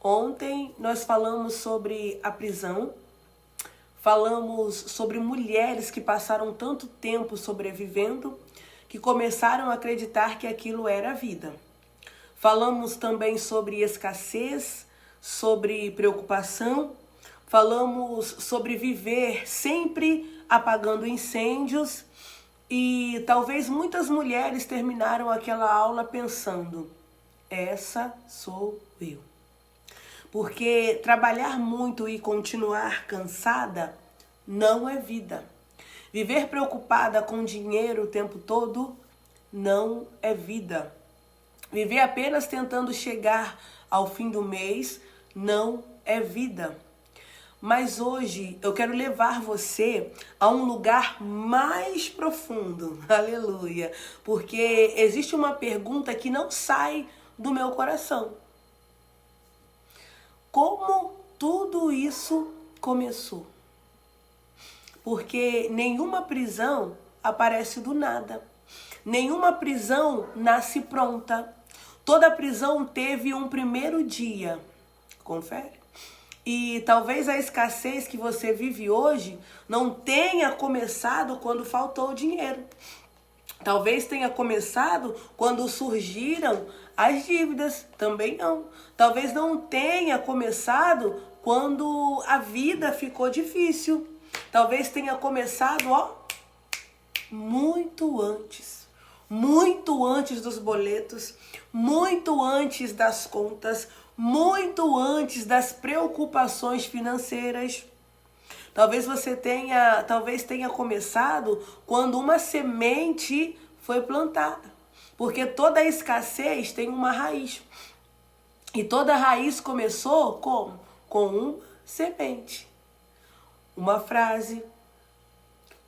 Ontem nós falamos sobre a prisão, falamos sobre mulheres que passaram tanto tempo sobrevivendo que começaram a acreditar que aquilo era a vida. Falamos também sobre escassez, sobre preocupação, falamos sobre viver sempre apagando incêndios e talvez muitas mulheres terminaram aquela aula pensando: essa sou eu. Porque trabalhar muito e continuar cansada não é vida. Viver preocupada com dinheiro o tempo todo não é vida. Viver apenas tentando chegar ao fim do mês não é vida. Mas hoje eu quero levar você a um lugar mais profundo, aleluia, porque existe uma pergunta que não sai do meu coração. Como tudo isso começou? Porque nenhuma prisão aparece do nada. Nenhuma prisão nasce pronta. Toda prisão teve um primeiro dia. Confere? E talvez a escassez que você vive hoje não tenha começado quando faltou dinheiro. Talvez tenha começado quando surgiram as dívidas, também não. Talvez não tenha começado quando a vida ficou difícil. Talvez tenha começado, muito antes. Muito antes dos boletos, muito antes das contas, muito antes das preocupações financeiras. Talvez tenha começado quando uma semente foi plantada. Porque toda escassez tem uma raiz. E toda raiz começou como? Com uma semente. Uma frase,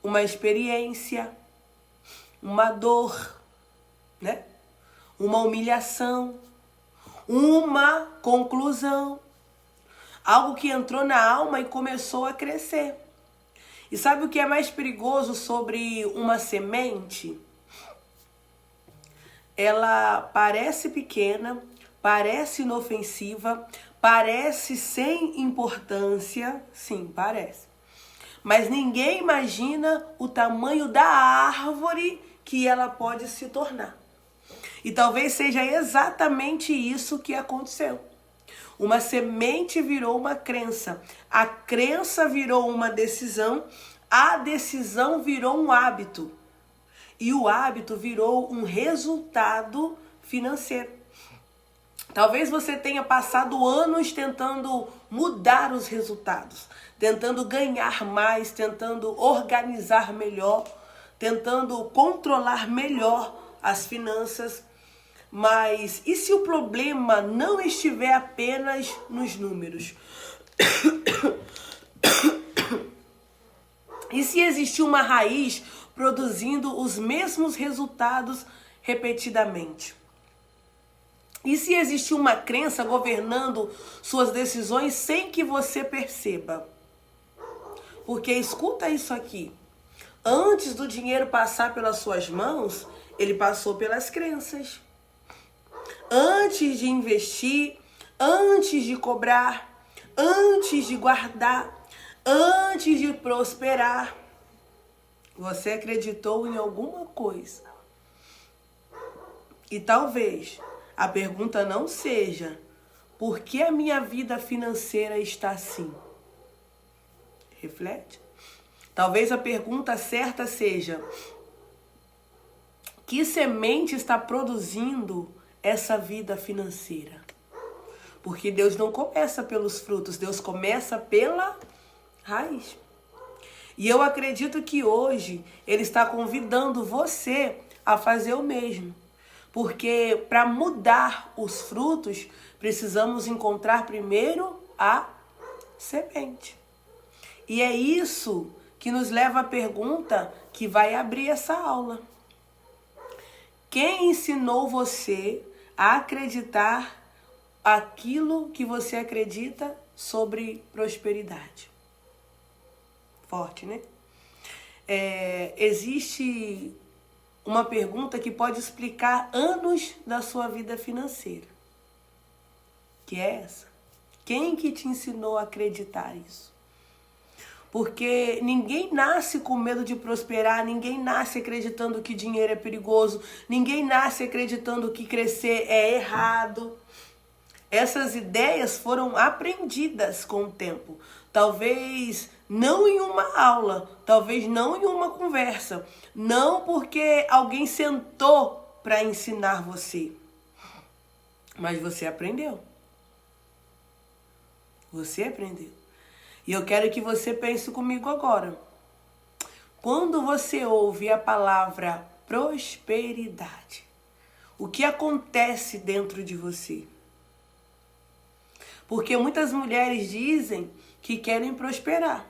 uma experiência, uma dor, né? Uma humilhação, uma conclusão. Algo que entrou na alma e começou a crescer. E sabe o que é mais perigoso sobre uma semente? Ela parece pequena, parece inofensiva, parece sem importância. Sim, parece. Mas ninguém imagina o tamanho da árvore que ela pode se tornar. E talvez seja exatamente isso que aconteceu. Uma semente virou uma crença. A crença virou uma decisão. A decisão virou um hábito. E o hábito virou um resultado financeiro. Talvez você tenha passado anos tentando mudar os resultados, tentando ganhar mais, tentando organizar melhor, tentando controlar melhor as finanças. Mas e se o problema não estiver apenas nos números? E se existir uma raiz produzindo os mesmos resultados repetidamente? E se existir uma crença governando suas decisões sem que você perceba? Porque escuta isso aqui. Antes do dinheiro passar pelas suas mãos, ele passou pelas crenças. Antes de investir, antes de cobrar, antes de guardar, antes de prosperar, você acreditou em alguma coisa. E talvez a pergunta não seja: por que a minha vida financeira está assim? Reflete. Talvez a pergunta certa seja: que semente está produzindo essa vida financeira? Porque Deus não começa pelos frutos, Deus começa pela raiz. E eu acredito que hoje Ele está convidando você a fazer o mesmo. Porque para mudar os frutos, precisamos encontrar primeiro a semente. E é isso que nos leva à pergunta que vai abrir essa aula. Quem ensinou você a acreditar aquilo que você acredita sobre prosperidade? Forte, né? Existe uma pergunta que pode explicar anos da sua vida financeira. Que é essa: Quem que te ensinou a acreditar isso? Porque ninguém nasce com medo de prosperar, ninguém nasce acreditando que dinheiro é perigoso, ninguém nasce acreditando que crescer é errado. Essas ideias foram aprendidas com o tempo. Talvez não em uma aula, talvez não em uma conversa, não porque alguém sentou para ensinar você, mas você aprendeu. Você aprendeu. E eu quero que você pense comigo agora. Quando você ouve a palavra prosperidade, o que acontece dentro de você? Porque muitas mulheres dizem que querem prosperar,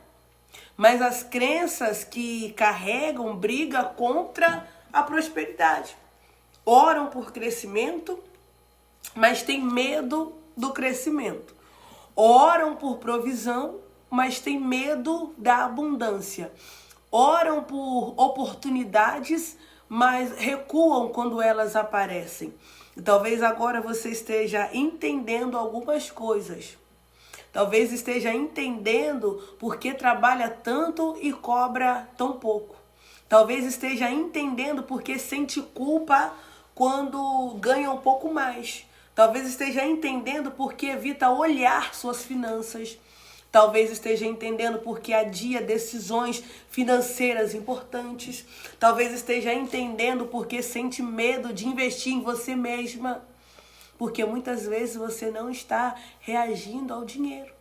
mas as crenças que carregam brigam contra a prosperidade. Oram por crescimento, mas têm medo do crescimento. Oram por provisão, mas têm medo da abundância. Oram por oportunidades, mas recuam quando elas aparecem. E talvez agora você esteja entendendo algumas coisas. Talvez esteja entendendo por que trabalha tanto e cobra tão pouco. Talvez esteja entendendo por que sente culpa quando ganha um pouco mais. Talvez esteja entendendo por que evita olhar suas finanças. Talvez esteja entendendo por que adia decisões financeiras importantes. Talvez esteja entendendo por que sente medo de investir em você mesma. Porque muitas vezes você não está reagindo ao dinheiro.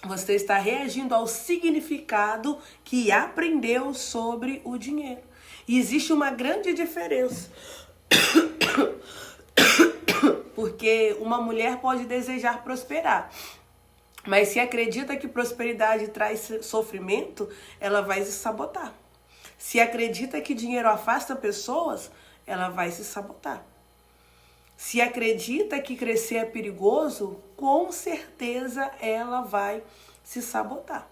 Você está reagindo ao significado que aprendeu sobre o dinheiro. E existe uma grande diferença. Porque uma mulher pode desejar prosperar, mas se acredita que prosperidade traz sofrimento, ela vai se sabotar. Se acredita que dinheiro afasta pessoas, ela vai se sabotar. Se acredita que crescer é perigoso, com certeza ela vai se sabotar.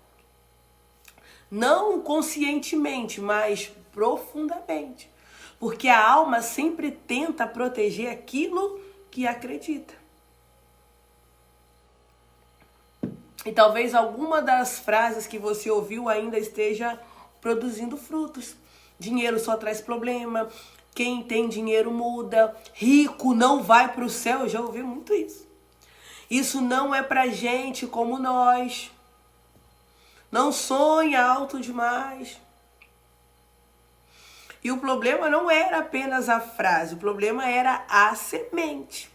Não conscientemente, mas profundamente. Porque a alma sempre tenta proteger aquilo que acredita. E talvez alguma das frases que você ouviu ainda esteja produzindo frutos. Dinheiro só traz problema. Quem tem dinheiro muda. Rico não vai para o céu. Eu já ouvi muito isso. Isso não é para gente como nós. Não sonha alto demais. E o problema não era apenas a frase. O problema era a semente.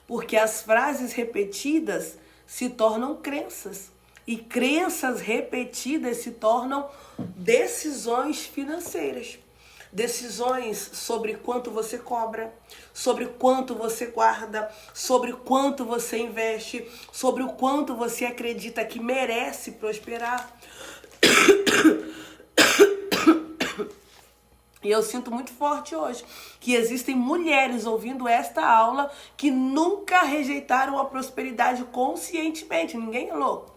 Porque as frases repetidas se tornam crenças. E crenças repetidas se tornam decisões financeiras. Decisões sobre quanto você cobra, sobre quanto você guarda, sobre quanto você investe, sobre o quanto você acredita que merece prosperar. E eu sinto muito forte hoje que existem mulheres ouvindo esta aula que nunca rejeitaram a prosperidade conscientemente. Ninguém é louco.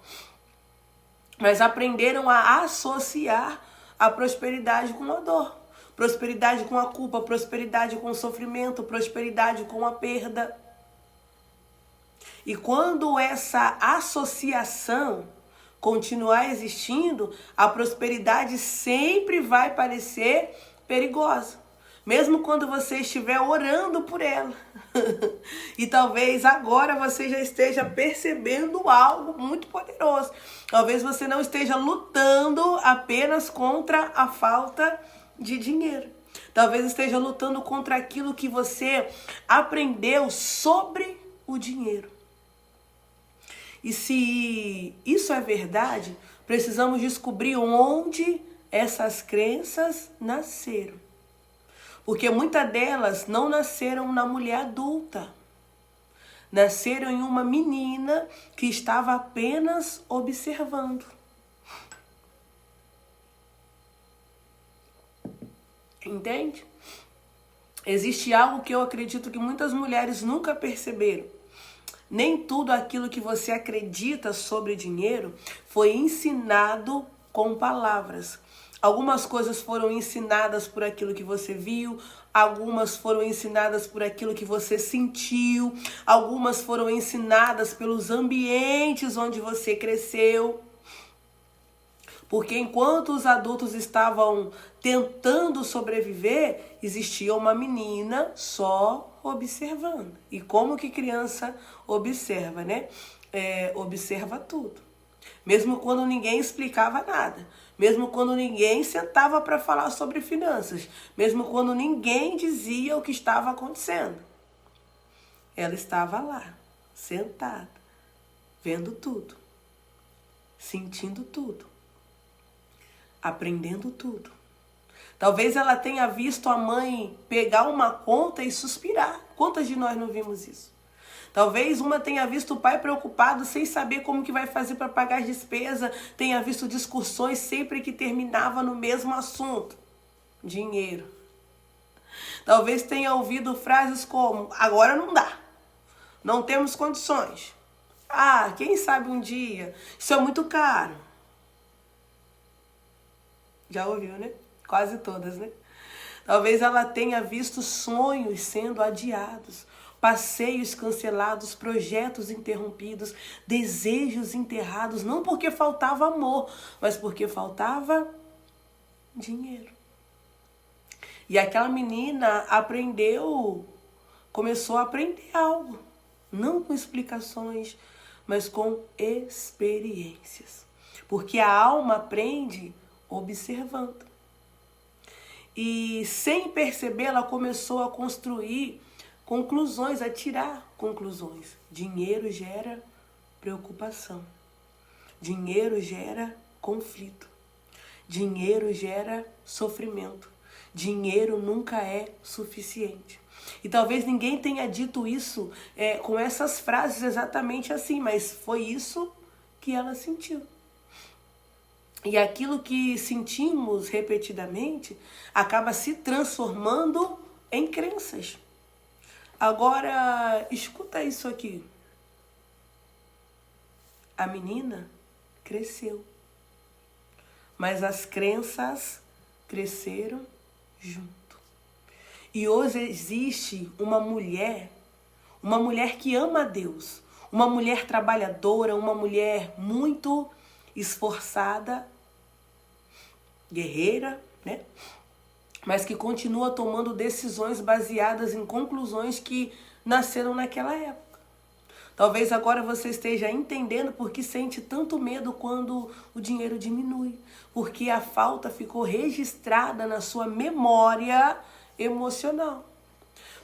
Mas aprenderam a associar a prosperidade com a dor. Prosperidade com a culpa, prosperidade com o sofrimento, prosperidade com a perda. E quando essa associação continuar existindo, a prosperidade sempre vai parecer perigosa, mesmo quando você estiver orando por ela. E talvez agora você já esteja percebendo algo muito poderoso. Talvez você não esteja lutando apenas contra a falta de dinheiro. Talvez esteja lutando contra aquilo que você aprendeu sobre o dinheiro. E se isso é verdade, precisamos descobrir onde essas crenças nasceram. Porque muitas delas não nasceram na mulher adulta. Nasceram em uma menina que estava apenas observando. Entende? Existe algo que eu acredito que muitas mulheres nunca perceberam. Nem tudo aquilo que você acredita sobre dinheiro foi ensinado com palavras. Algumas coisas foram ensinadas por aquilo que você viu, algumas foram ensinadas por aquilo que você sentiu, algumas foram ensinadas pelos ambientes onde você cresceu. Porque enquanto os adultos estavam tentando sobreviver, existia uma menina só observando. E como que criança observa, né? Observa tudo. Mesmo quando ninguém explicava nada. Mesmo quando ninguém sentava para falar sobre finanças. Mesmo quando ninguém dizia o que estava acontecendo. Ela estava lá, sentada, vendo tudo, sentindo tudo, aprendendo tudo. Talvez ela tenha visto a mãe pegar uma conta e suspirar. Quantas de nós não vimos isso? Talvez uma tenha visto o pai preocupado sem saber como que vai fazer para pagar as despesas, tenha visto discussões sempre que terminava no mesmo assunto, dinheiro. Talvez tenha ouvido frases como, agora não dá, não temos condições. Ah, quem sabe um dia, isso é muito caro. Já ouviu, né? Quase todas, né? Talvez ela tenha visto sonhos sendo adiados, passeios cancelados, projetos interrompidos, desejos enterrados, não porque faltava amor, mas porque faltava dinheiro. E aquela menina começou a aprender algo, não com explicações, mas com experiências. Porque a alma aprende observando. E sem perceber, ela começou a construir conclusões, a tirar conclusões. Dinheiro gera preocupação. Dinheiro gera conflito. Dinheiro gera sofrimento. Dinheiro nunca é suficiente. E talvez ninguém tenha dito isso com essas frases exatamente assim, mas foi isso que ela sentiu. E aquilo que sentimos repetidamente acaba se transformando em crenças. Agora, escuta isso aqui. A menina cresceu, mas as crenças cresceram junto. E hoje existe uma mulher que ama a Deus, uma mulher trabalhadora, uma mulher muito esforçada, guerreira, né? Mas que continua tomando decisões baseadas em conclusões que nasceram naquela época. Talvez agora você esteja entendendo por que sente tanto medo quando o dinheiro diminui, porque a falta ficou registrada na sua memória emocional.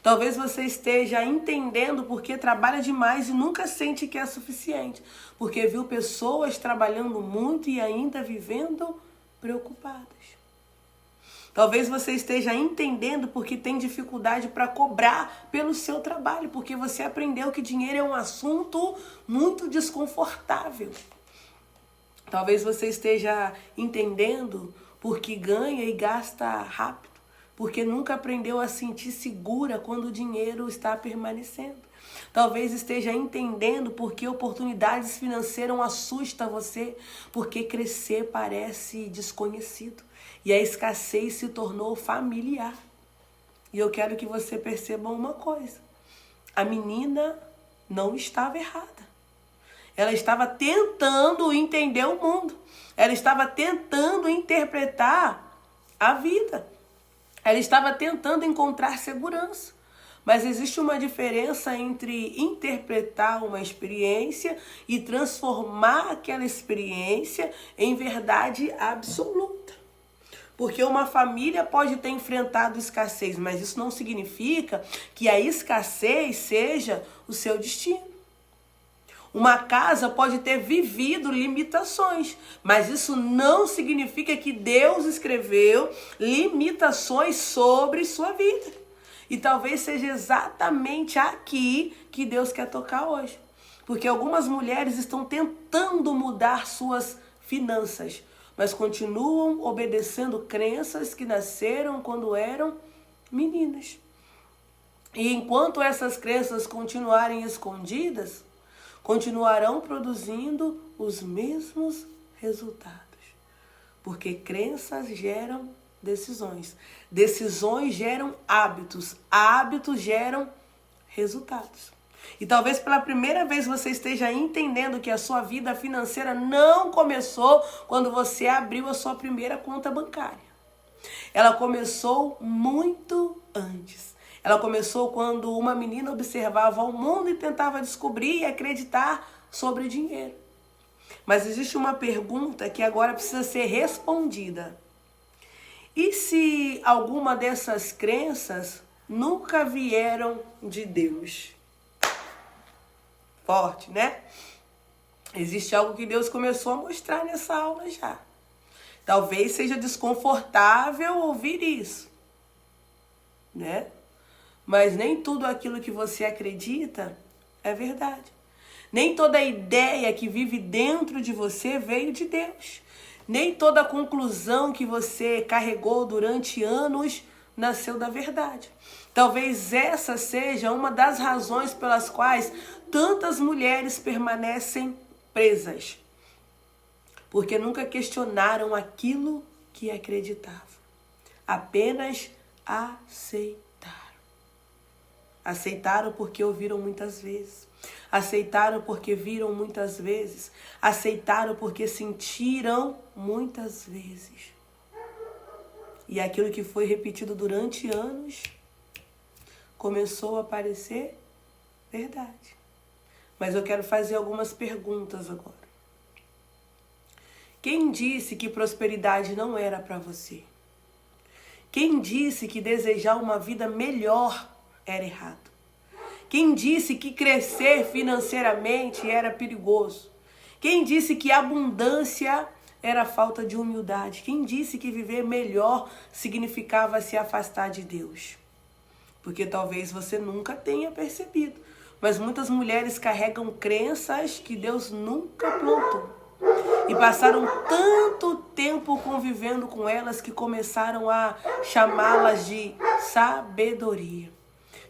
Talvez você esteja entendendo porque trabalha demais e nunca sente que é suficiente, porque viu pessoas trabalhando muito e ainda vivendo preocupadas. Talvez você esteja entendendo porque tem dificuldade para cobrar pelo seu trabalho, porque você aprendeu que dinheiro é um assunto muito desconfortável. Talvez você esteja entendendo porque ganha e gasta rápido, porque nunca aprendeu a sentir segura quando o dinheiro está permanecendo. Talvez esteja entendendo porque oportunidades financeiras assustam você, porque crescer parece desconhecido e a escassez se tornou familiar. E eu quero que você perceba uma coisa. A menina não estava errada. Ela estava tentando entender o mundo. Ela estava tentando interpretar a vida. Ela estava tentando encontrar segurança. Mas existe uma diferença entre interpretar uma experiência e transformar aquela experiência em verdade absoluta. Porque uma família pode ter enfrentado escassez, mas isso não significa que a escassez seja o seu destino. Uma casa pode ter vivido limitações, mas isso não significa que Deus escreveu limitações sobre sua vida. E talvez seja exatamente aqui que Deus quer tocar hoje. Porque algumas mulheres estão tentando mudar suas finanças, mas continuam obedecendo crenças que nasceram quando eram meninas. E enquanto essas crenças continuarem escondidas, continuarão produzindo os mesmos resultados. Porque crenças geram decisões. Decisões geram hábitos. Hábitos geram resultados. E talvez pela primeira vez você esteja entendendo que a sua vida financeira não começou quando você abriu a sua primeira conta bancária. Ela começou muito antes. Ela começou quando uma menina observava o mundo e tentava descobrir e acreditar sobre dinheiro. Mas existe uma pergunta que agora precisa ser respondida. E se alguma dessas crenças nunca vieram de Deus? Forte, né? Existe algo que Deus começou a mostrar nessa aula já. Talvez seja desconfortável ouvir isso, né? Mas nem tudo aquilo que você acredita é verdade. Nem toda ideia que vive dentro de você veio de Deus. Nem toda conclusão que você carregou durante anos nasceu da verdade. Talvez essa seja uma das razões pelas quais tantas mulheres permanecem presas. Porque nunca questionaram aquilo que acreditavam. Apenas aceitaram. Aceitaram porque ouviram muitas vezes. Aceitaram porque viram muitas vezes. Aceitaram porque sentiram muitas vezes. E aquilo que foi repetido durante anos começou a parecer verdade. Mas eu quero fazer algumas perguntas agora. Quem disse que prosperidade não era para você? Quem disse que desejar uma vida melhor era errado? Quem disse que crescer financeiramente era perigoso? Quem disse que abundância era falta de humildade? Quem disse que viver melhor significava se afastar de Deus? Porque talvez você nunca tenha percebido, mas muitas mulheres carregam crenças que Deus nunca plantou. E passaram tanto tempo convivendo com elas que começaram a chamá-las de sabedoria.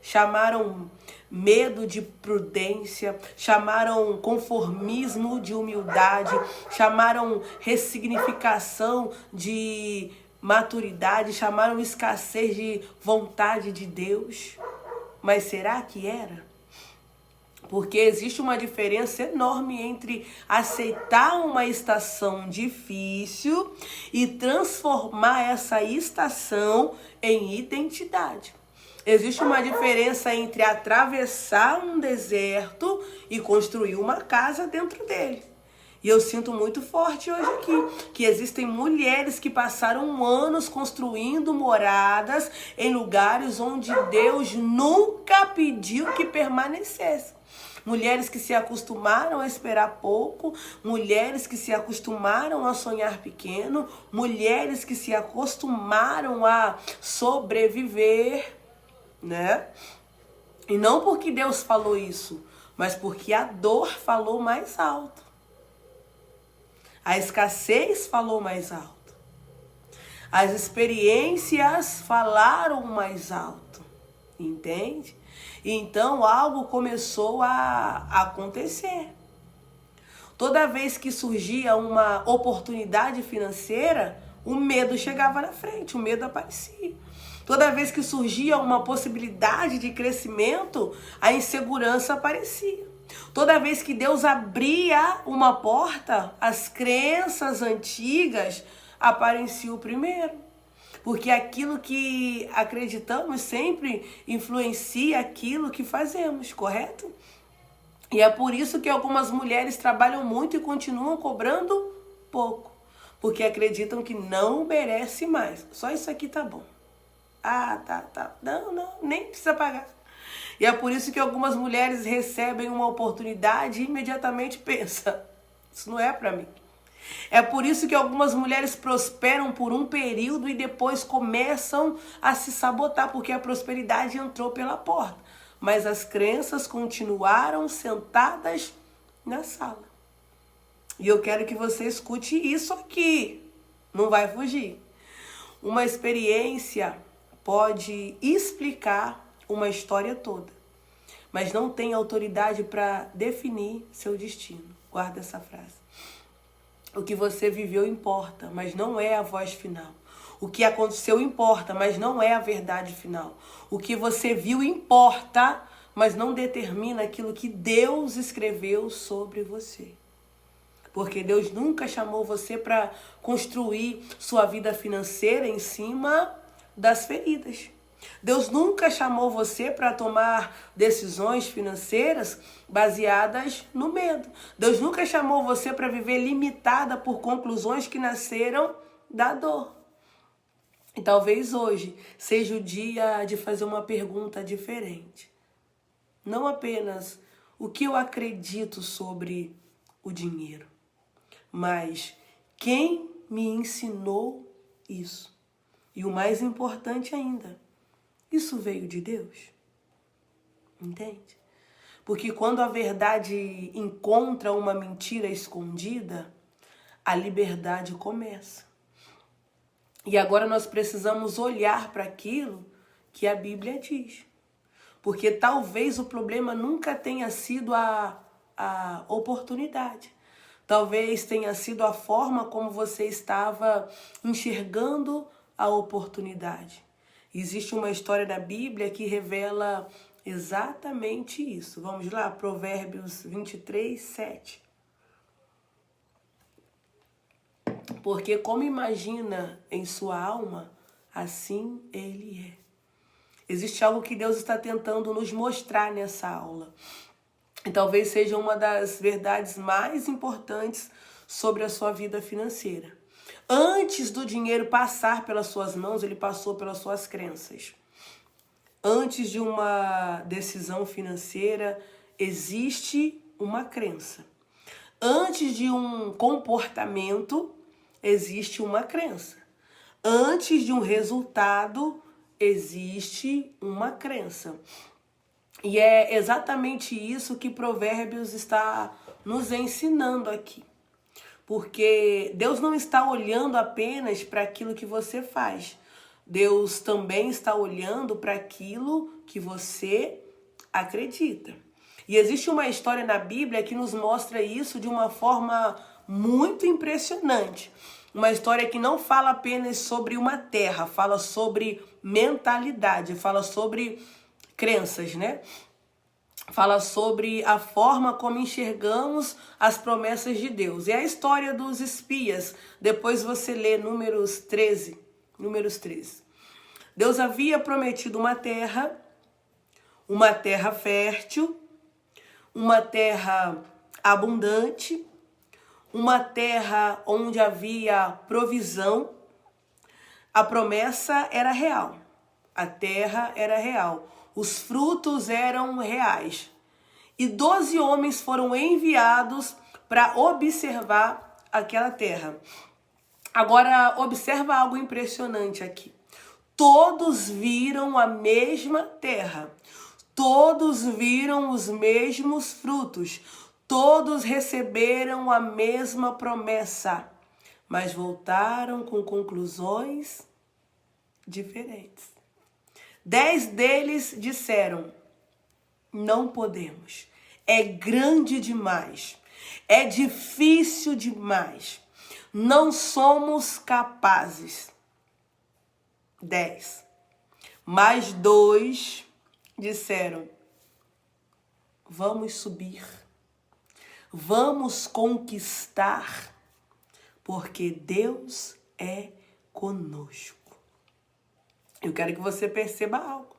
Chamaram medo de prudência, chamaram conformismo de humildade, chamaram ressignificação de maturidade, chamaram escassez de vontade de Deus. Mas será que era? Porque existe uma diferença enorme entre aceitar uma estação difícil e transformar essa estação em identidade. Existe uma diferença entre atravessar um deserto e construir uma casa dentro dele. E eu sinto muito forte hoje aqui que existem mulheres que passaram anos construindo moradas em lugares onde Deus nunca pediu que permanecesse. Mulheres que se acostumaram a esperar pouco, mulheres que se acostumaram a sonhar pequeno, mulheres que se acostumaram a sobreviver, né? E não porque Deus falou isso, mas porque a dor falou mais alto. A escassez falou mais alto. As experiências falaram mais alto. Entende? Então algo começou a acontecer. Toda vez que surgia uma oportunidade financeira, o medo chegava na frente, o medo aparecia. Toda vez que surgia uma possibilidade de crescimento, a insegurança aparecia. Toda vez que Deus abria uma porta, as crenças antigas apareciam primeiro. Porque aquilo que acreditamos sempre influencia aquilo que fazemos, correto? E é por isso que algumas mulheres trabalham muito e continuam cobrando pouco. Porque acreditam que não merece mais. Só isso aqui tá bom. Ah, tá. Não, nem precisa pagar. E é por isso que algumas mulheres recebem uma oportunidade e imediatamente pensam, isso não é para mim. É por isso que algumas mulheres prosperam por um período e depois começam a se sabotar, porque a prosperidade entrou pela porta. Mas as crenças continuaram sentadas na sala. E eu quero que você escute isso aqui. Não vai fugir. Uma experiência pode explicar uma história toda, mas não tem autoridade para definir seu destino. Guarda essa frase. O que você viveu importa, mas não é a voz final. O que aconteceu importa, mas não é a verdade final. O que você viu importa, mas não determina aquilo que Deus escreveu sobre você. Porque Deus nunca chamou você para construir sua vida financeira em cima das feridas. Deus nunca chamou você para tomar decisões financeiras baseadas no medo. Deus nunca chamou você para viver limitada por conclusões que nasceram da dor. E talvez hoje seja o dia de fazer uma pergunta diferente. Não apenas o que eu acredito sobre o dinheiro, mas quem me ensinou isso? E o mais importante ainda, isso veio de Deus? Entende? Porque quando a verdade encontra uma mentira escondida, a liberdade começa. E agora nós precisamos olhar para aquilo que a Bíblia diz. Porque talvez o problema nunca tenha sido a oportunidade. Talvez tenha sido a forma como você estava enxergando a oportunidade. Existe uma história da Bíblia que revela exatamente isso. Vamos lá, Provérbios 23, 7. Porque como imagina em sua alma, assim ele é. Existe algo que Deus está tentando nos mostrar nessa aula. E talvez seja uma das verdades mais importantes sobre a sua vida financeira. Antes do dinheiro passar pelas suas mãos, ele passou pelas suas crenças. Antes de uma decisão financeira, existe uma crença. Antes de um comportamento, existe uma crença. Antes de um resultado, existe uma crença. E é exatamente isso que Provérbios está nos ensinando aqui. Porque Deus não está olhando apenas para aquilo que você faz. Deus também está olhando para aquilo que você acredita. E existe uma história na Bíblia que nos mostra isso de uma forma muito impressionante. Uma história que não fala apenas sobre uma terra, fala sobre mentalidade, fala sobre crenças, né? Fala sobre a forma como enxergamos as promessas de Deus. É a história dos espias. Depois você lê Números 13. Deus havia prometido uma terra fértil, uma terra abundante, uma terra onde havia provisão. A promessa era real. A terra era real. Os frutos eram reais. E 12 homens foram enviados para observar aquela terra. Agora, observa algo impressionante aqui. Todos viram a mesma terra. Todos viram os mesmos frutos. Todos receberam a mesma promessa. Mas voltaram com conclusões diferentes. 10 deles disseram: não podemos, é grande demais, é difícil demais, não somos capazes. 10. Mais 2 disseram: vamos subir, vamos conquistar, porque Deus é conosco. Eu quero que você perceba algo.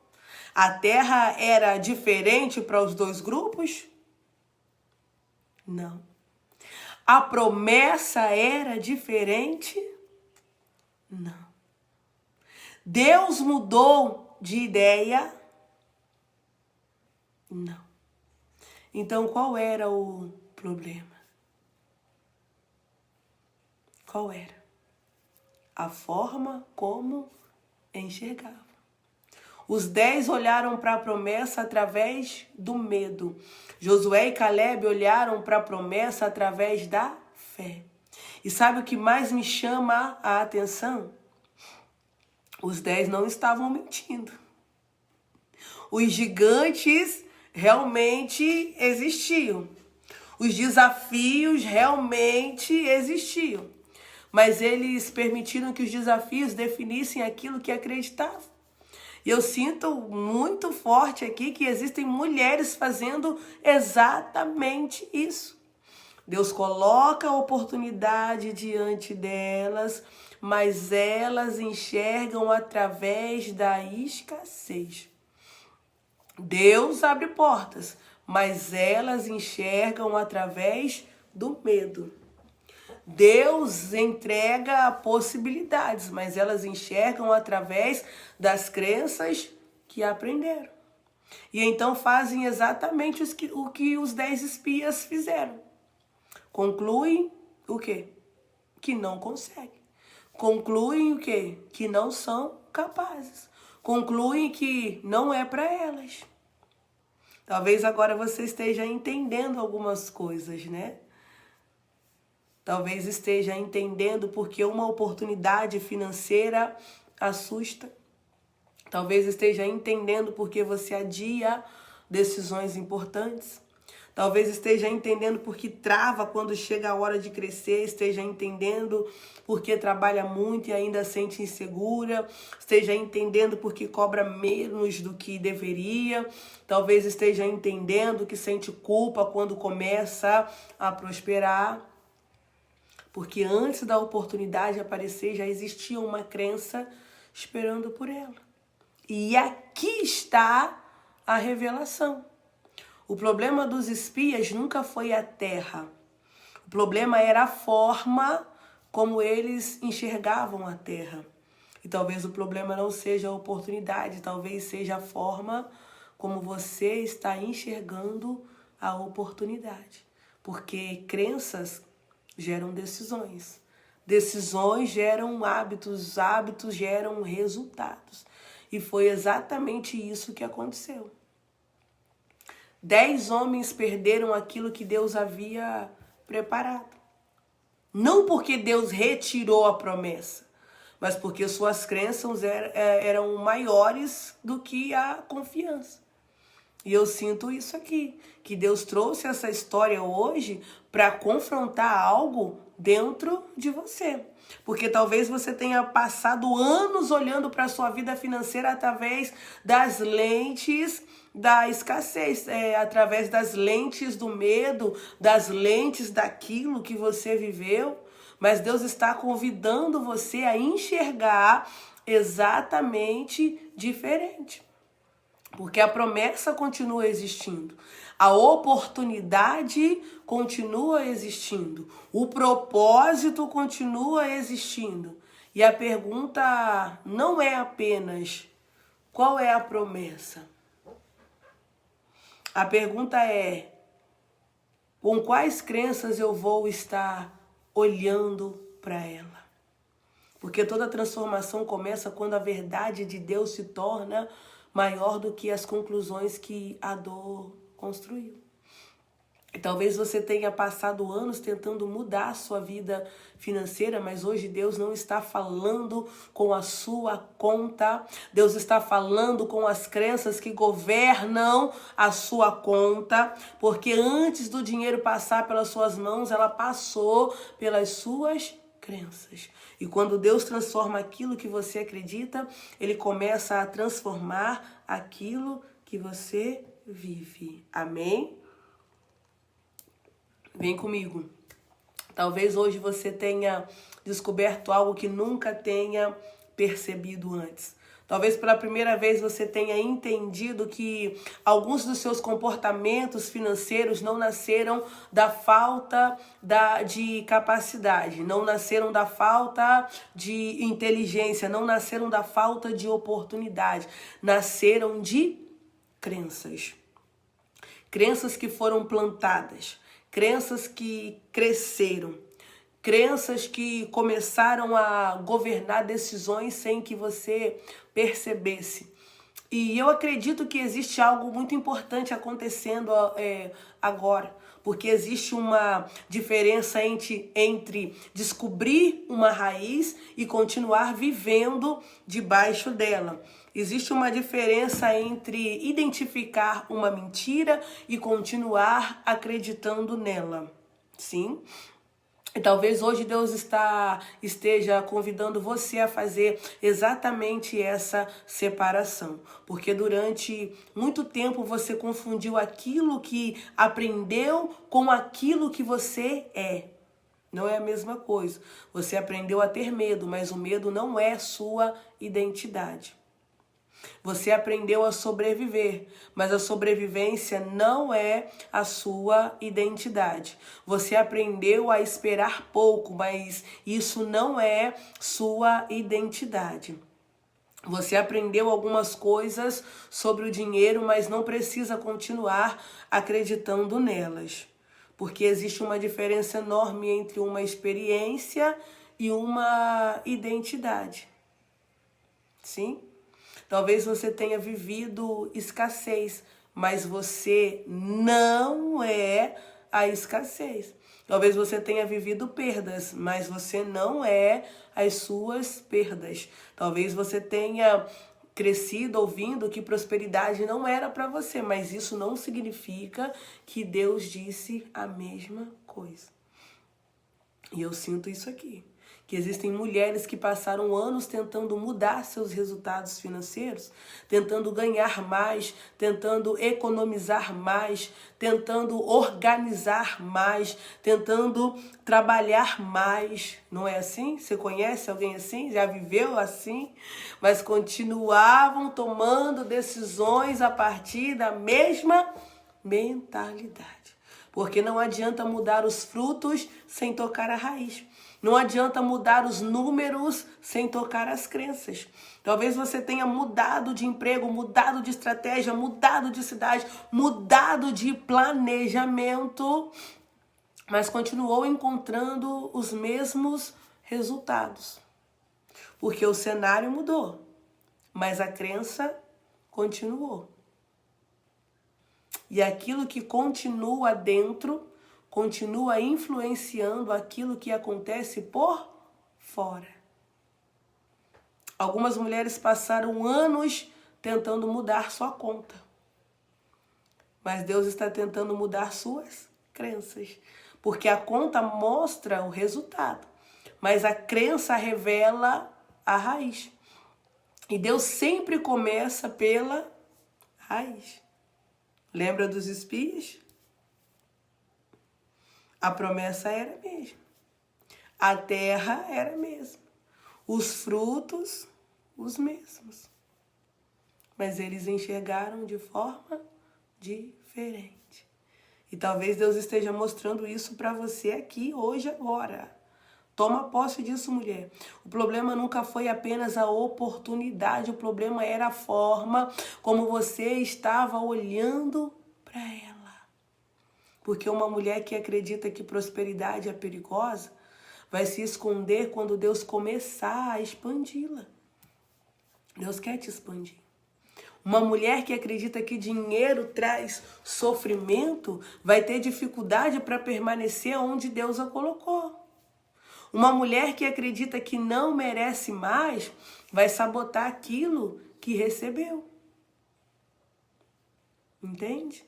A terra era diferente para os dois grupos? Não. A promessa era diferente? Não. Deus mudou de ideia? Não. Então, qual era o problema? Qual era? A forma como enxergavam. Os 10 olharam para a promessa através do medo. Josué e Caleb olharam para a promessa através da fé. E sabe o que mais me chama a atenção? Os 10 não estavam mentindo. Os gigantes realmente existiam. Os desafios realmente existiam, mas eles permitiram que os desafios definissem aquilo que acreditavam. E eu sinto muito forte aqui que existem mulheres fazendo exatamente isso. Deus coloca a oportunidade diante delas, mas elas enxergam através da escassez. Deus abre portas, mas elas enxergam através do medo. Deus entrega possibilidades, mas elas enxergam através das crenças que aprenderam. E então fazem exatamente o que os 10 espias fizeram. Concluem o quê? Que não conseguem. Concluem o quê? Que não são capazes. Concluem que não é para elas. Talvez agora você esteja entendendo algumas coisas, né? Talvez esteja entendendo porque uma oportunidade financeira assusta. Talvez esteja entendendo porque você adia decisões importantes. Talvez esteja entendendo porque trava quando chega a hora de crescer. Esteja entendendo porque trabalha muito e ainda sente insegura. Esteja entendendo porque cobra menos do que deveria. Talvez esteja entendendo que sente culpa quando começa a prosperar. Porque antes da oportunidade aparecer, já existia uma crença esperando por ela. E aqui está a revelação. O problema dos espias nunca foi a terra. O problema era a forma como eles enxergavam a terra. E talvez o problema não seja a oportunidade, talvez seja a forma como você está enxergando a oportunidade. Porque crenças geram decisões. Decisões geram hábitos, hábitos geram resultados. E foi exatamente isso que aconteceu. 10 homens perderam aquilo que Deus havia preparado. Não porque Deus retirou a promessa, mas porque suas crenças eram maiores do que a confiança. E eu sinto isso aqui, que Deus trouxe essa história hoje para confrontar algo dentro de você. Porque talvez você tenha passado anos olhando para a sua vida financeira através das lentes da escassez, através das lentes do medo, das lentes daquilo que você viveu. Mas Deus está convidando você a enxergar exatamente diferente. Porque a promessa continua existindo, a oportunidade continua existindo, o propósito continua existindo. E a pergunta não é apenas qual é a promessa. A pergunta é com quais crenças eu vou estar olhando para ela. Porque toda transformação começa quando a verdade de Deus se torna maior do que as conclusões que a dor construiu. E talvez você tenha passado anos tentando mudar a sua vida financeira, mas hoje Deus não está falando com a sua conta. Deus está falando com as crenças que governam a sua conta, porque antes do dinheiro passar pelas suas mãos, ela passou pelas suas crenças. E quando Deus transforma aquilo que você acredita, Ele começa a transformar aquilo que você vive. Amém? Vem comigo. Talvez hoje você tenha descoberto algo que nunca tenha percebido antes. Talvez pela primeira vez você tenha entendido que alguns dos seus comportamentos financeiros não nasceram da falta de capacidade, não nasceram da falta de inteligência, não nasceram da falta de oportunidade, nasceram de crenças. Crenças que foram plantadas, crenças que cresceram. Crenças que começaram a governar decisões sem que você percebesse. E eu acredito que existe algo muito importante acontecendo agora. porque existe uma diferença entre descobrir uma raiz e continuar vivendo debaixo dela. Existe uma diferença entre identificar uma mentira e continuar acreditando nela. Sim? E talvez hoje Deus esteja convidando você a fazer exatamente essa separação. Porque durante muito tempo você confundiu aquilo que aprendeu com aquilo que você é. Não é a mesma coisa. Você aprendeu a ter medo, mas o medo não é sua identidade. Você aprendeu a sobreviver, mas a sobrevivência não é a sua identidade. Você aprendeu a esperar pouco, mas isso não é sua identidade. Você aprendeu algumas coisas sobre o dinheiro, mas não precisa continuar acreditando nelas. Porque existe uma diferença enorme entre uma experiência e uma identidade. Sim? Talvez você tenha vivido escassez, mas você não é a escassez. Talvez você tenha vivido perdas, mas você não é as suas perdas. Talvez você tenha crescido ouvindo que prosperidade não era para você, mas isso não significa que Deus disse a mesma coisa. E eu sinto isso aqui. Que existem mulheres que passaram anos tentando mudar seus resultados financeiros, tentando ganhar mais, tentando economizar mais, tentando organizar mais, tentando trabalhar mais. Não é assim? Você conhece alguém assim? Já viveu assim? Mas continuavam tomando decisões a partir da mesma mentalidade. Porque não adianta mudar os frutos sem tocar a raiz. Não adianta mudar os números sem tocar as crenças. Talvez você tenha mudado de emprego, mudado de estratégia, mudado de cidade, mudado de planejamento, mas continuou encontrando os mesmos resultados. Porque o cenário mudou, mas a crença continuou. E aquilo que continua dentro continua influenciando aquilo que acontece por fora. Algumas mulheres passaram anos tentando mudar sua conta. Mas Deus está tentando mudar suas crenças. Porque a conta mostra o resultado, mas a crença revela a raiz. E Deus sempre começa pela raiz. Lembra dos espias? A promessa era a mesma. A terra era a mesma. Os frutos, os mesmos. Mas eles enxergaram de forma diferente. E talvez Deus esteja mostrando isso para você aqui, hoje, agora. Toma posse disso, mulher. O problema nunca foi apenas a oportunidade. O problema era a forma como você estava olhando para ela. Porque uma mulher que acredita que prosperidade é perigosa vai se esconder quando Deus começar a expandi-la. Deus quer te expandir. Uma mulher que acredita que dinheiro traz sofrimento vai ter dificuldade para permanecer onde Deus a colocou. Uma mulher que acredita que não merece mais vai sabotar aquilo que recebeu. Entende?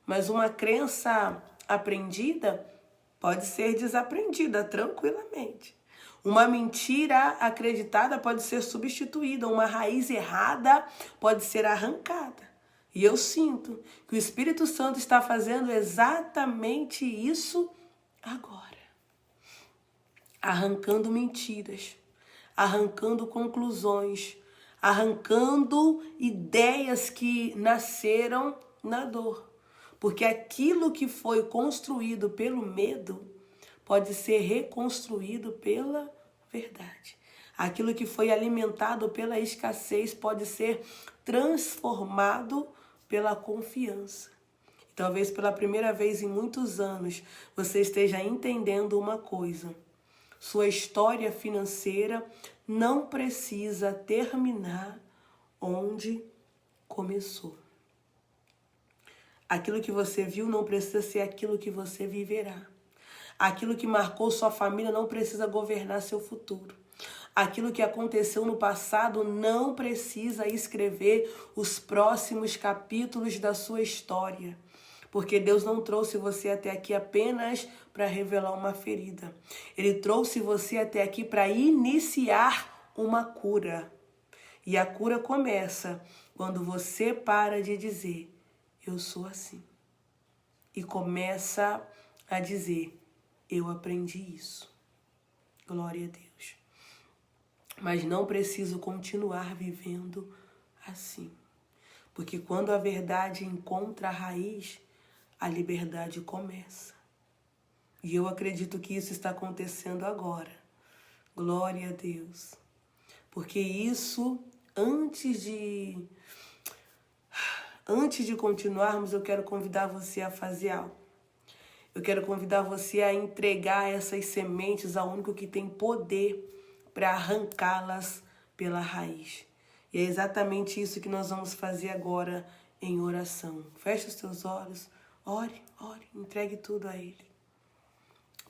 Mas uma crença aprendida pode ser desaprendida tranquilamente. Uma mentira acreditada pode ser substituída. Uma raiz errada pode ser arrancada. E eu sinto que o Espírito Santo está fazendo exatamente isso agora. Arrancando mentiras, arrancando conclusões, arrancando ideias que nasceram na dor. Porque aquilo que foi construído pelo medo pode ser reconstruído pela verdade. Aquilo que foi alimentado pela escassez pode ser transformado pela confiança. E talvez pela primeira vez em muitos anos você esteja entendendo uma coisa. Sua história financeira não precisa terminar onde começou. Aquilo que você viu não precisa ser aquilo que você viverá. Aquilo que marcou sua família não precisa governar seu futuro. Aquilo que aconteceu no passado não precisa escrever os próximos capítulos da sua história. Porque Deus não trouxe você até aqui apenas para revelar uma ferida. Ele trouxe você até aqui para iniciar uma cura. E a cura começa quando você para de dizer, eu sou assim. E começa a dizer, eu aprendi isso. Glória a Deus. Mas não preciso continuar vivendo assim. Porque quando a verdade encontra a raiz, a liberdade começa. E eu acredito que isso está acontecendo agora. Glória a Deus. Porque isso, antes de continuarmos, eu quero convidar você a fazer algo. Eu quero convidar você a entregar essas sementes ao único que tem poder para arrancá-las pela raiz. E é exatamente isso que nós vamos fazer agora em oração. Feche os teus olhos, ore, entregue tudo a Ele.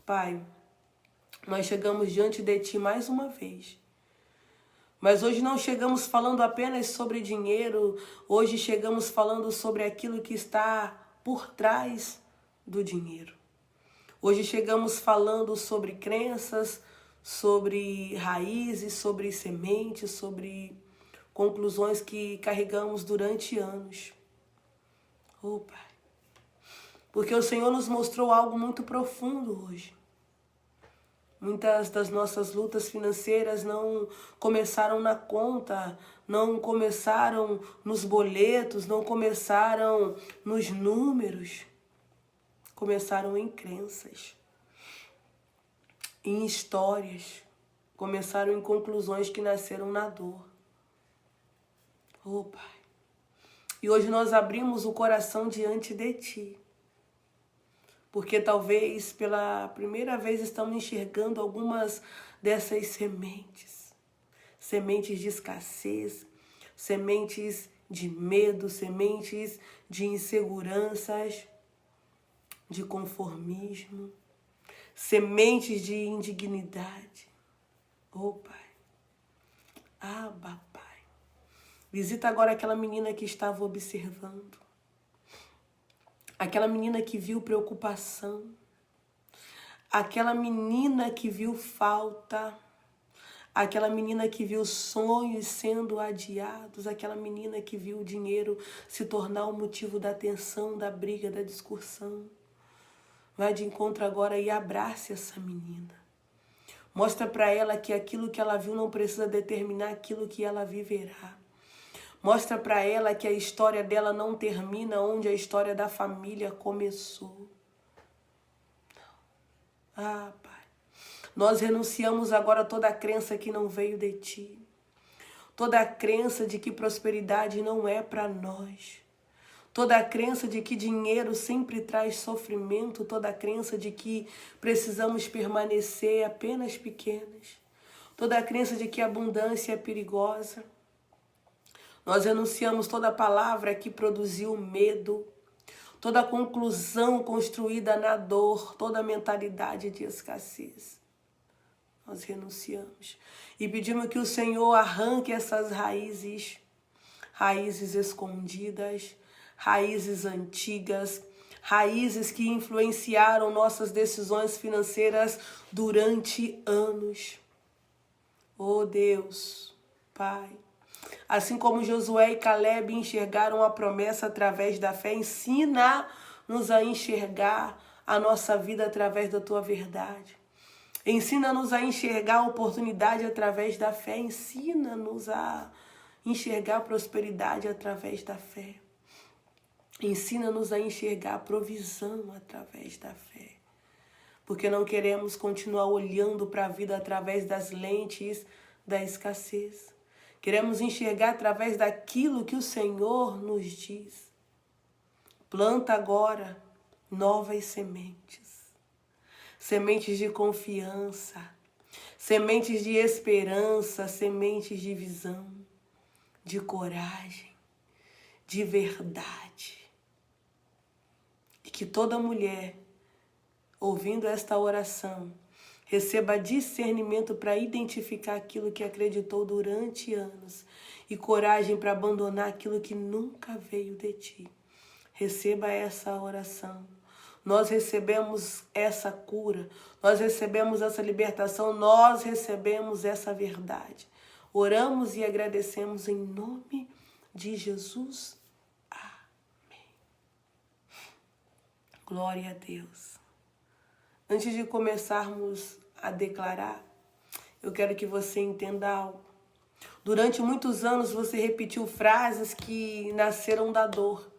Pai, nós chegamos diante de Ti mais uma vez. Mas hoje não chegamos falando apenas sobre dinheiro, hoje chegamos falando sobre aquilo que está por trás do dinheiro. Hoje chegamos falando sobre crenças, sobre raízes, sobre sementes, sobre conclusões que carregamos durante anos. Oh, Pai. Porque o Senhor nos mostrou algo muito profundo hoje. Muitas das nossas lutas financeiras não começaram na conta, não começaram nos boletos, não começaram nos números. Começaram em crenças, em histórias, começaram em conclusões que nasceram na dor. Oh, Pai. E hoje nós abrimos o coração diante de Ti. Porque talvez pela primeira vez estamos enxergando algumas dessas sementes. Sementes de escassez, sementes de medo, sementes de inseguranças, de conformismo, sementes de indignidade. Oh, Pai. Abba, Pai. Visita agora aquela menina que estava observando. Aquela menina que viu preocupação. Aquela menina que viu falta. Aquela menina que viu sonhos sendo adiados. Aquela menina que viu o dinheiro se tornar o motivo da tensão, da briga, da discussão. Vai de encontro agora e abrace essa menina. Mostra para ela que aquilo que ela viu não precisa determinar aquilo que ela viverá. Mostra para ela que a história dela não termina onde a história da família começou. Ah, Pai. Nós renunciamos agora a toda a crença que não veio de Ti. Toda a crença de que prosperidade não é para nós. Toda a crença de que dinheiro sempre traz sofrimento. Toda a crença de que precisamos permanecer apenas pequenas. Toda a crença de que a abundância é perigosa. Nós renunciamos toda a palavra que produziu medo, toda a conclusão construída na dor, toda a mentalidade de escassez. Nós renunciamos e pedimos que o Senhor arranque essas raízes, raízes escondidas, raízes antigas, raízes que influenciaram nossas decisões financeiras durante anos. Oh Deus, Pai. Assim como Josué e Caleb enxergaram a promessa através da fé, ensina-nos a enxergar a nossa vida através da Tua verdade. Ensina-nos a enxergar a oportunidade através da fé. Ensina-nos a enxergar a prosperidade através da fé. Ensina-nos a enxergar a provisão através da fé. Porque não queremos continuar olhando para a vida através das lentes da escassez. Queremos enxergar através daquilo que o Senhor nos diz. Planta agora novas sementes. Sementes de confiança. Sementes de esperança. Sementes de visão. De coragem. De verdade. E que toda mulher, ouvindo esta oração, receba discernimento para identificar aquilo que acreditou durante anos e coragem para abandonar aquilo que nunca veio de ti. Receba essa oração. Nós recebemos essa cura, nós recebemos essa libertação, nós recebemos essa verdade. Oramos e agradecemos em nome de Jesus. Amém. Glória a Deus. Antes de começarmos a declarar, eu quero que você entenda algo. Durante muitos anos você repetiu frases que nasceram da dor.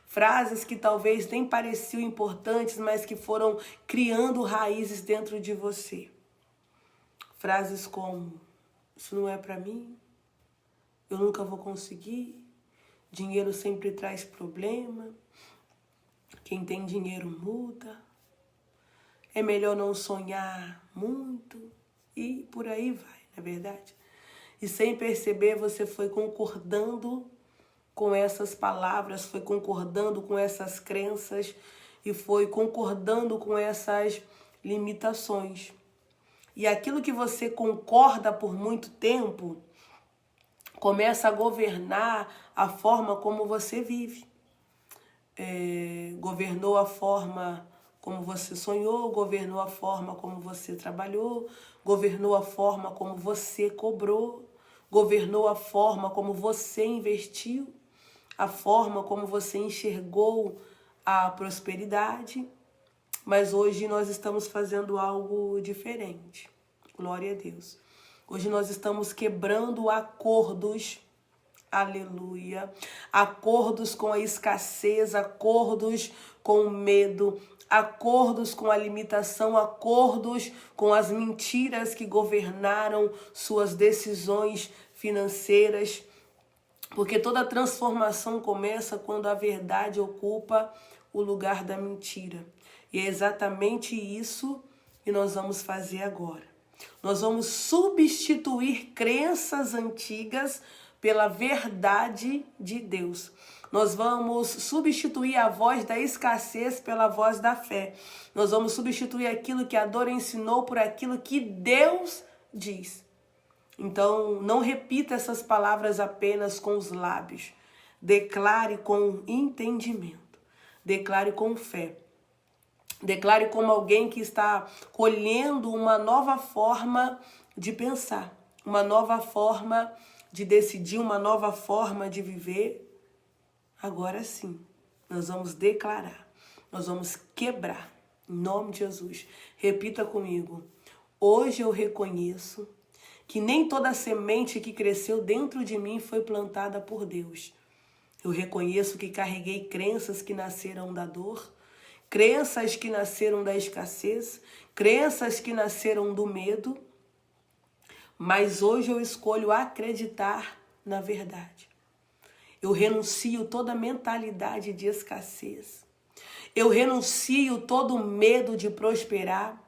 Frases que talvez nem pareciam importantes, mas que foram criando raízes dentro de você. Frases como: isso não é para mim, eu nunca vou conseguir, dinheiro sempre traz problema, quem tem dinheiro muda, é melhor não sonhar muito, e por aí vai, não é verdade? E sem perceber você foi concordando com essas palavras, foi concordando com essas crenças e foi concordando com essas limitações. E aquilo que você concorda por muito tempo começa a governar a forma como você vive. Governou a forma como você sonhou, governou a forma como você trabalhou, governou a forma como você cobrou, governou a forma como você investiu, a forma como você enxergou a prosperidade, mas hoje nós estamos fazendo algo diferente. Glória a Deus. Hoje nós estamos quebrando acordos, aleluia, acordos com a escassez, acordos com o medo, acordos com a limitação, acordos com as mentiras que governaram suas decisões financeiras. Porque toda transformação começa quando a verdade ocupa o lugar da mentira. E é exatamente isso que nós vamos fazer agora. Nós vamos substituir crenças antigas pela verdade de Deus. Nós vamos substituir a voz da escassez pela voz da fé. Nós vamos substituir aquilo que a dor ensinou por aquilo que Deus diz. Então, não repita essas palavras apenas com os lábios. Declare com entendimento. Declare com fé. Declare como alguém que está colhendo uma nova forma de pensar, uma nova forma de decidir, uma nova forma de viver. Agora sim, nós vamos declarar, nós vamos quebrar, em nome de Jesus. Repita comigo: hoje eu reconheço que nem toda semente que cresceu dentro de mim foi plantada por Deus. Eu reconheço que carreguei crenças que nasceram da dor, crenças que nasceram da escassez, crenças que nasceram do medo, mas hoje eu escolho acreditar na verdade. Eu renuncio toda mentalidade de escassez. Eu renuncio todo medo de prosperar.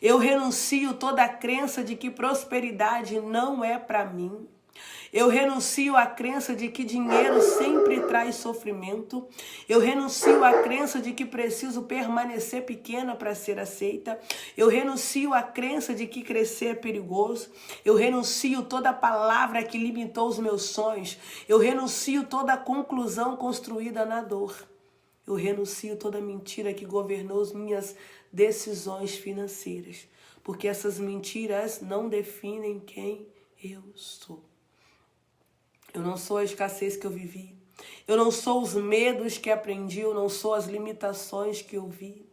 Eu renuncio toda a crença de que prosperidade não é para mim. Eu renuncio à crença de que dinheiro sempre traz sofrimento. Eu renuncio à crença de que preciso permanecer pequena para ser aceita. Eu renuncio à crença de que crescer é perigoso. Eu renuncio toda a palavra que limitou os meus sonhos. Eu renuncio toda a conclusão construída na dor. Eu renuncio toda a mentira que governou as minhas decisões financeiras. Porque essas mentiras não definem quem eu sou. Eu não sou a escassez que eu vivi. Eu não sou os medos que aprendi. Eu não sou as limitações que eu vi.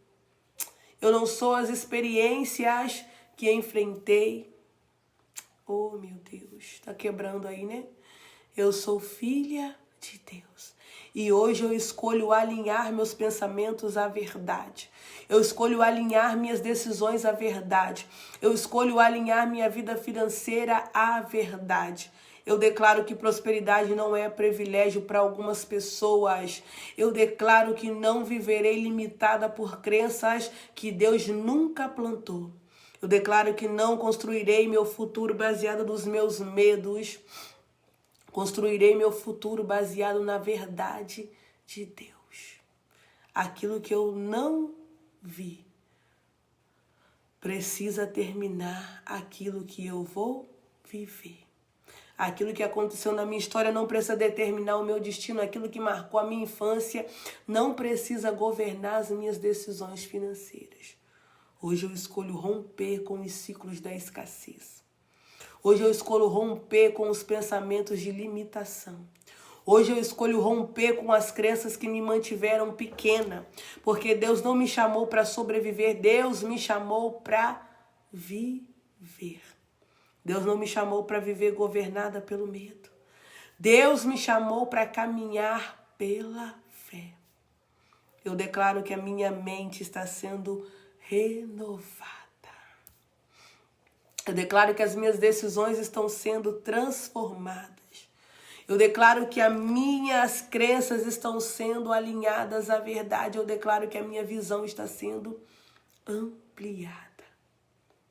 Eu não sou as experiências que enfrentei. Oh, meu Deus, tá quebrando aí, né? Eu sou filha de Deus. E hoje eu escolho alinhar meus pensamentos à verdade. Eu escolho alinhar minhas decisões à verdade. Eu escolho alinhar minha vida financeira à verdade. Eu declaro que prosperidade não é privilégio para algumas pessoas. Eu declaro que não viverei limitada por crenças que Deus nunca plantou. Eu declaro que não construirei meu futuro baseado nos meus medos. Construirei meu futuro baseado na verdade de Deus. aquilo que eu não vi precisa terminar aquilo que eu vou viver. Aquilo que aconteceu na minha história não precisa determinar o meu destino. Aquilo que marcou a minha infância não precisa governar as minhas decisões financeiras. Hoje eu escolho romper com os ciclos da escassez. Hoje eu escolho romper com os pensamentos de limitação. Hoje eu escolho romper com as crenças que me mantiveram pequena. Porque Deus não me chamou para sobreviver, Deus me chamou para viver. Deus não me chamou para viver governada pelo medo. Deus me chamou para caminhar pela fé. Eu declaro que a minha mente está sendo renovada. Eu declaro que as minhas decisões estão sendo transformadas. Eu declaro que as minhas crenças estão sendo alinhadas à verdade. Eu declaro que a minha visão está sendo ampliada.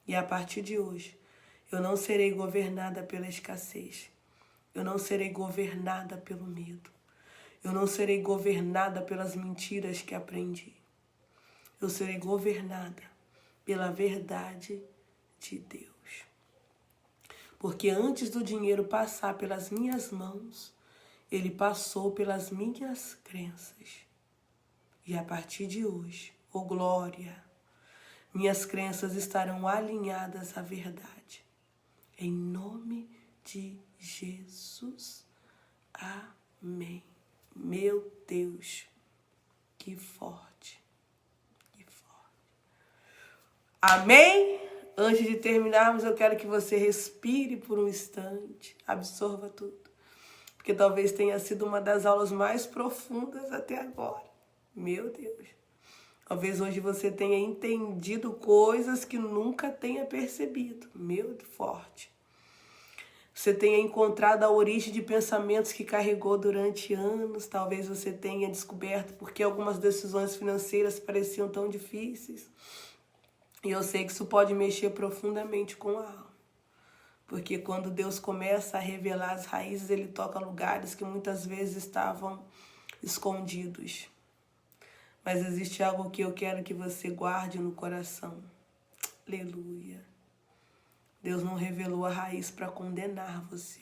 E a partir de hoje, eu não serei governada pela escassez. Eu não serei governada pelo medo. Eu não serei governada pelas mentiras que aprendi. Eu serei governada pela verdade de Deus. Porque antes do dinheiro passar pelas minhas mãos, ele passou pelas minhas crenças. E a partir de hoje, oh glória, minhas crenças estarão alinhadas à verdade. Em nome de Jesus. Amém. Meu Deus, que forte. Que forte. Amém? Antes de terminarmos, eu quero que você respire por um instante. Absorva tudo. Porque talvez tenha sido uma das aulas mais profundas até agora. Meu Deus. Talvez hoje você tenha entendido coisas que nunca tenha percebido. Meu, forte. Você tenha encontrado a origem de pensamentos que carregou durante anos. Talvez você tenha descoberto porque algumas decisões financeiras pareciam tão difíceis. E eu sei que isso pode mexer profundamente com a alma. Porque quando Deus começa a revelar as raízes, Ele toca lugares que muitas vezes estavam escondidos. Mas existe algo que eu quero que você guarde no coração. Aleluia. Deus não revelou a raiz para condenar você.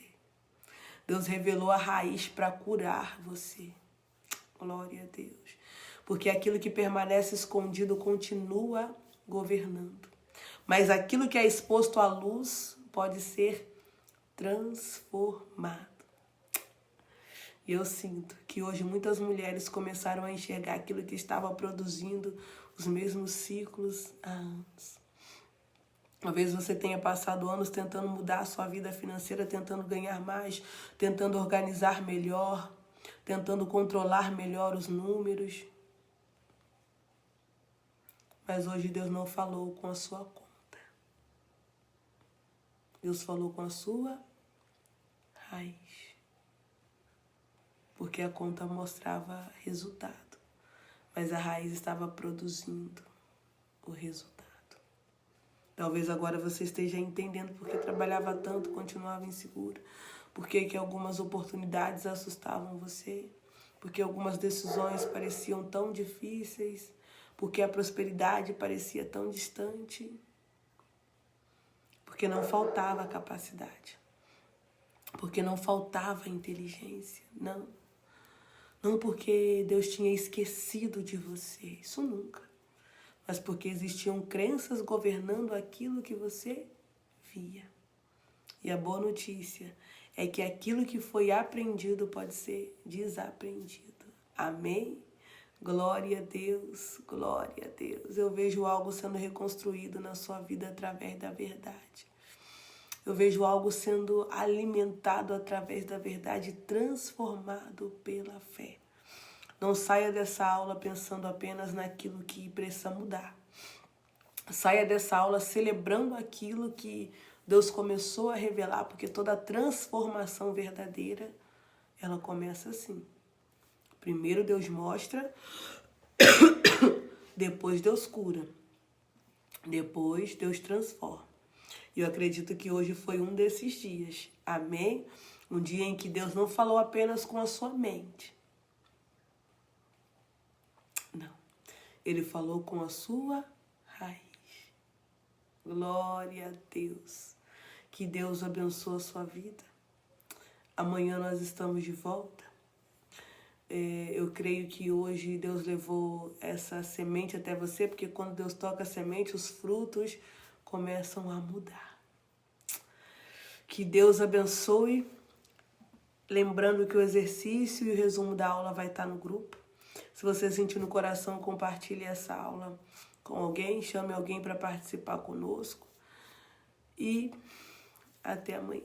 Deus revelou a raiz para curar você. Glória a Deus. Porque aquilo que permanece escondido continua governando. Mas aquilo que é exposto à luz pode ser transformado. E eu sinto que hoje muitas mulheres começaram a enxergar aquilo que estava produzindo os mesmos ciclos há anos. Talvez você tenha passado anos tentando mudar a sua vida financeira, tentando ganhar mais, tentando organizar melhor, tentando controlar melhor os números. Mas hoje Deus não falou com a sua conta. Deus falou com a sua raiz. Porque a conta mostrava resultado, mas a raiz estava produzindo o resultado. Talvez agora você esteja entendendo porque trabalhava tanto, continuava insegura, porque que algumas oportunidades assustavam você, porque algumas decisões pareciam tão difíceis, porque a prosperidade parecia tão distante, porque não faltava capacidade, porque não faltava inteligência, não. Não porque Deus tinha esquecido de você, isso nunca. Mas porque existiam crenças governando aquilo que você via. E a boa notícia é que aquilo que foi aprendido pode ser desaprendido. Amém? Glória a Deus, glória a Deus. Eu vejo algo sendo reconstruído na sua vida através da verdade. Eu vejo algo sendo alimentado através da verdade, transformado pela fé. Não saia dessa aula pensando apenas naquilo que precisa mudar. Saia dessa aula celebrando aquilo que Deus começou a revelar, porque toda transformação verdadeira, ela começa assim. Primeiro Deus mostra, depois Deus cura, depois Deus transforma. E eu acredito que hoje foi um desses dias. Amém? Um dia em que Deus não falou apenas com a sua mente. Não. Ele falou com a sua raiz. Glória a Deus. Que Deus abençoe a sua vida. Amanhã nós estamos de volta. Eu creio que hoje Deus levou essa semente até você, porque quando Deus toca a semente, os frutos começam a mudar. Que Deus abençoe. Lembrando que o exercício e o resumo da aula vai estar no grupo. Se você sentir no coração, compartilhe essa aula com alguém, chame alguém para participar conosco. E até amanhã.